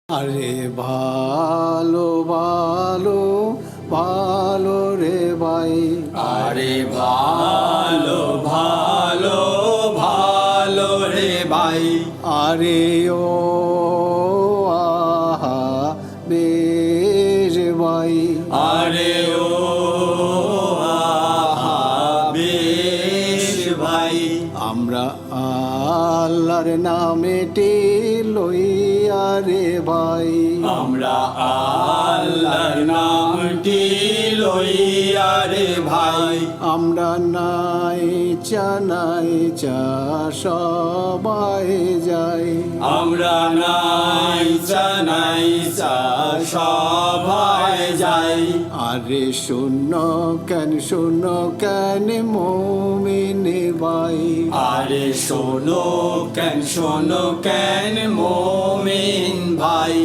আরে ভালো ভালো ভালো রে ভাই, আরে ভালো ভালো ভালো রে ভাই, আরে ও আহা বেশ ভাই, আরে ও আহা বেশ ভাই। আমরা আল্লাহর নামেটি লইয়া রে ভাই, আমরা আল্লাহর নামটি লইয়া রে ভাই, আমরা নাইচা সবাই যাই, আমরা নাইচা সবাই যাই। আরে শোনো কেন মোমিন ভাই, আরে শোনো কেন মোমিন ভাই,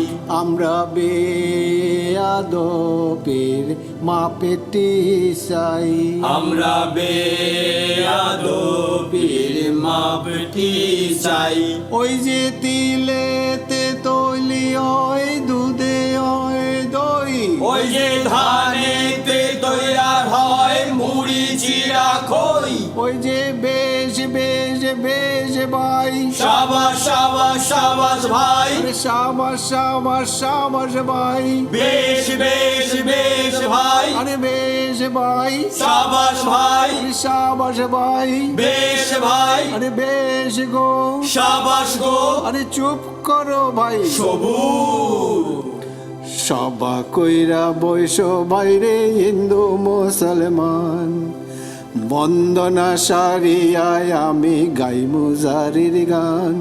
আমরা বেয়াদবের মাপেটি চাই, আমরা বেয়াদবির মাপটি চাই। ওই যে তিলেতে তৈলি হয় দুধে হয় দই, ওই যে ধানেতে তৈয়ার হয় মুড়ি চিরা খই, ওই যে বেশ ভাই, সাবাস সাবাস সাবাস ভাই, আরে সাবাস ভাই, বেশ ভাই, আরে বেশ ভাই, সাবাস ভাই, আরে সাবাস ভাই, বেশ ভাই, আরে বেশ গো, সাবাস গো, আরে চুপ করো ভাই, সবুজ। সবা কইরা বৈশ বাইরে হিন্দু মুসলমান, বন্দনা সারিয়ায় আমি গাই মুজারির গান,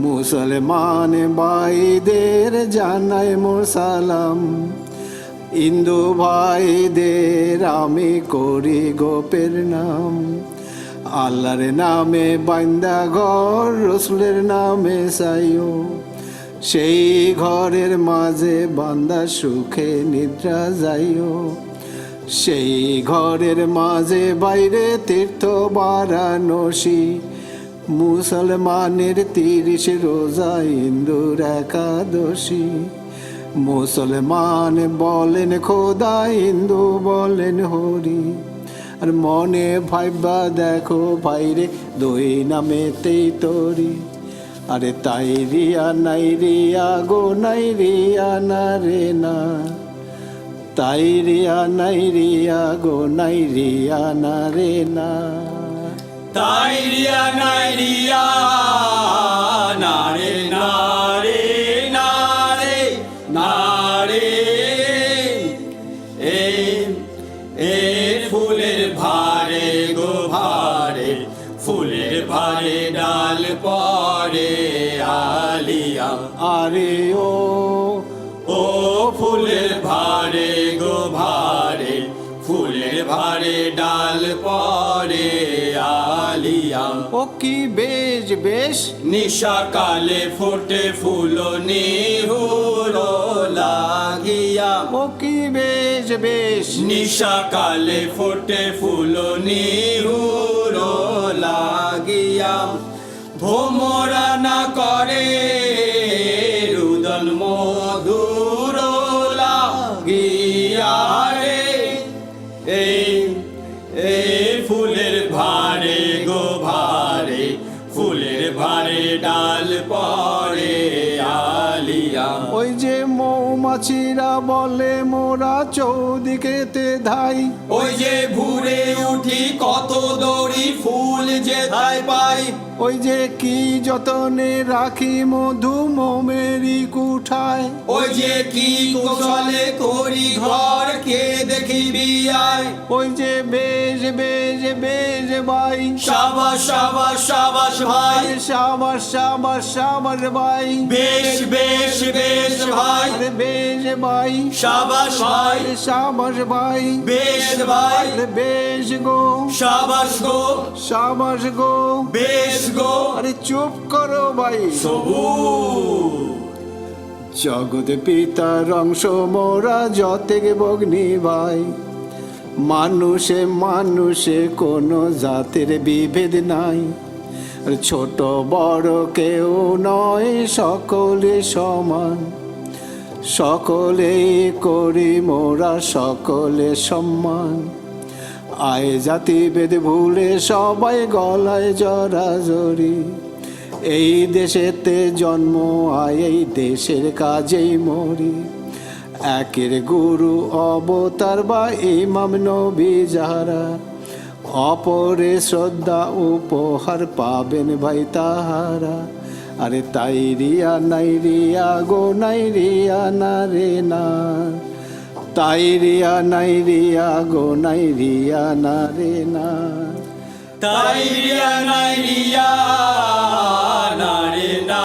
মুসলমান ভাইদের জানাই মোর সালাম, হিন্দু ভাইদের আমি করি গোপের নাম, আল্লাহর নামে বান্দা ঘর রসুলের নামে সাইও, সেই ঘরের মাঝে বান্দা সুখে নিদ্রা যাইও, সেই ঘরের মাঝে বাইরে তীর্থ বারাণসী, মুসলমানের 30 রোজা হিন্দুর একাদশী, মুসলমান বলেন খোদা হিন্দু বলেন হরি, আর মনে ভাইবা দেখো ভাইরে দুই নামেতেই তরি, আরে তাই রিয়া নাই রিয়া গো নাই রিয়া না রে না, তাই রিয়া নাই রিয়া গো নাই রিয়া না রে না, তাই রিয়া নাই রিয়া নারে নারে নারে নারে, এ ফুলের ভারে গো ভারে, ফুলের ভারে ডাল পরে আলিয়া, আরে ও ও ফুলের ভারে গো ভারে, ফুলের ভারে ডাল পরে আলিয়া। ও কি বেশ নিশাকালে ফোটে ফুল নিহুর লাগিয়া, ও কি বেশ নিশাকালে ফোটে ফুল নিহুর লাগিয়া, ভোমরা না করে রুদন মধুর লাগিয়া রে, এই ফুলের ভারে গো ভারে, ফুলের ভারে ডাল পরে আলিয়া। ওই যে মৌমাছিরা বলে মোরা চৌদিকেতে ধাই, ওই যে ভুরে উঠি কত দড়ি ফুল যেথায় পাই, ওই যে কি যতনে রাখি মধু মোমেরি কুঠায়, ওই যে কি কৌশলে করি ঘর কে দেখিবি আয়, ওই যে বেশ ভাই, সাবাস সাবাস সাবাস ভাই, আরে সাবাস ভাই, বেশ ভাই, আরে বেশ ভাই, সাবাস ভাই, আরে সাবাস ভাই, বেশ ভাই, আরে বেশ গো, সাবাস গো, বেশ গো, আরে চুপ করো ভাই, সবুজ। জগৎ পিতার অংশ মোরা যতেক ভগ্নি ভাই, মানুষে কোনো জাতের বিভেদ নাই, আর ছোট বড় কেউ নয়, সকলে সমান, সকলে করি মোরা সকলে সম্মান। আয় জাতিভেদ ভুলে সবাই গলায় জড়াজড়ি, এই দেশেতে জন্ম আয় এই দেশের কাজেই মরি। একের গুরু অবতার বা ইমাম নবী যাহারা, অপরে শ্রদ্ধা উপহার পাবেন ভাই তাহারা। আরে তাই রিয়া নাই রিয়া গো নাই রিয়া না রে না, তাই রিয়া নাই রিয়া গো নাই রিয়া না রে না। তাই রিয়া নাই রিয়া না রে না।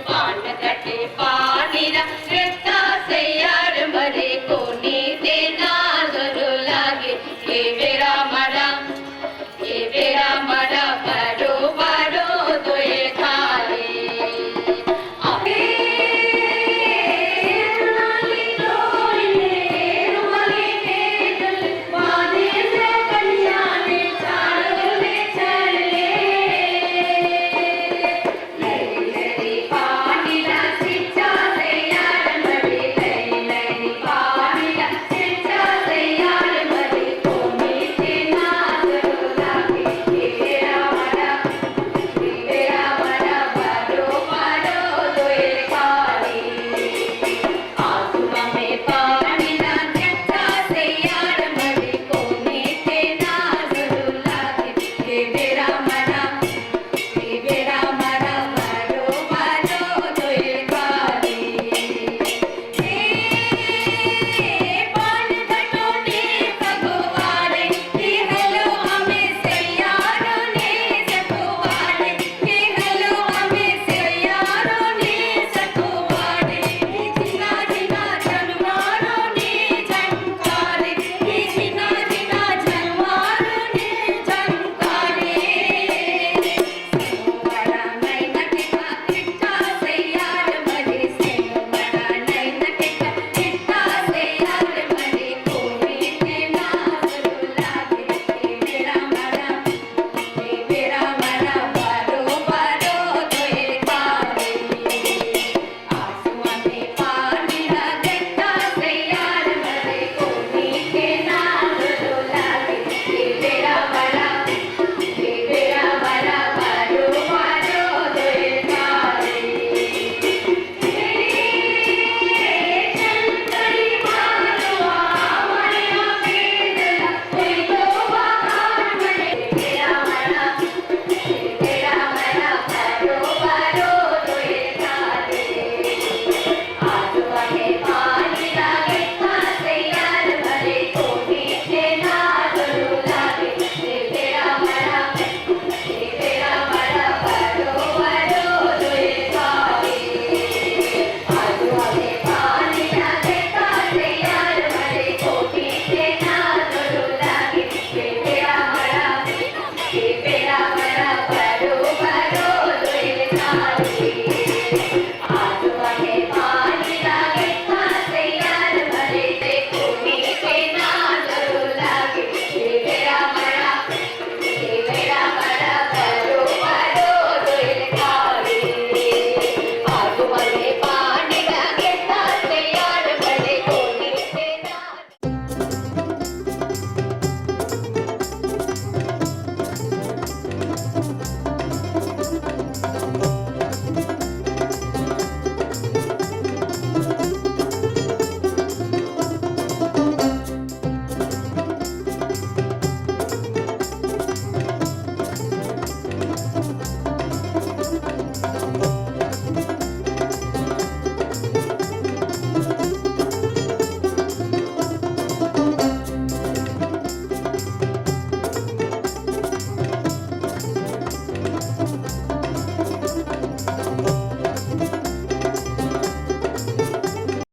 पान कटे